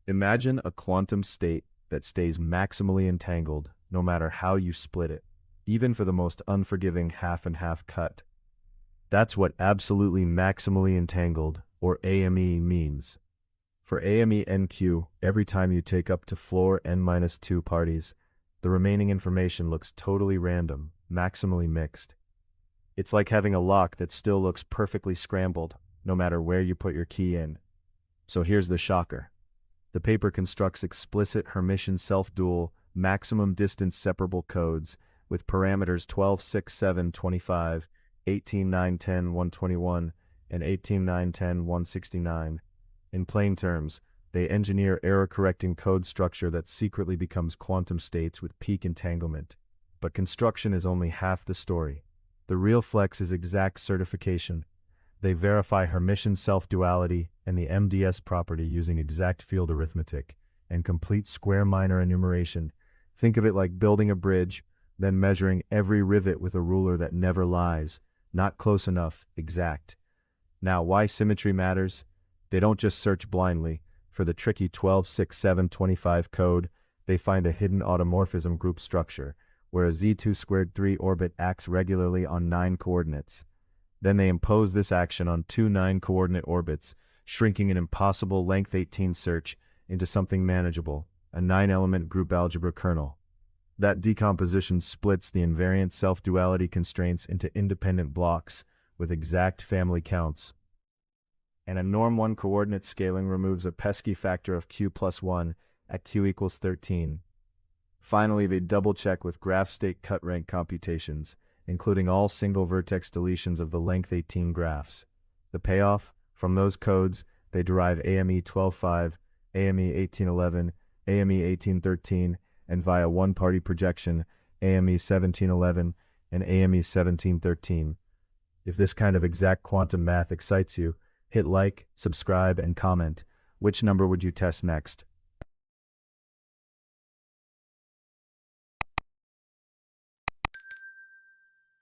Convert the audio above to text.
Imagine a quantum state that stays maximally entangled no matter how you split it, even for the most unforgiving half-and-half cut. That's what absolutely maximally entangled, or AME, means. For AME NQ, every time you take up to floor n-2 parties, the remaining information looks totally random, maximally mixed. It's like having a lock that still looks perfectly scrambled, no matter where you put your key in. So here's the shocker. The paper constructs explicit Hermitian self-dual, maximum distance separable codes with parameters 12, 6, 7, 25, 18, 9, 10, 121, and 18, 9, 10, 169. In plain terms, they engineer error-correcting code structure that secretly becomes quantum states with peak entanglement. But construction is only half the story. The real flex is exact certification. They verify Hermitian self-duality and the MDS property using exact field arithmetic and complete square minor enumeration. Think of it like building a bridge, then measuring every rivet with a ruler that never lies. Not close enough, exact. Now, why symmetry matters? They don't just search blindly. For the tricky 12, 6, 7, 25 code, they find a hidden automorphism group structure, where a z2 squared 3 orbit acts regularly on 9 coordinates. Then they impose this action on 2 9-coordinate orbits, shrinking an impossible length 18 search into something manageable, a 9-element group algebra kernel. That decomposition splits the invariant self-duality constraints into independent blocks with exact family counts. And a norm 1 coordinate scaling removes a pesky factor of q plus 1 at q equals 13. Finally, they double-check with graph state cut rank computations, including all single vertex deletions of the length 18 graphs. The payoff? From those codes, they derive AME 12.5, AME 18.11, AME 18.13, and via one-party projection, AME 17.11 and AME 17.13. If this kind of exact quantum math excites you, hit like, subscribe, and comment. Which number would you test next?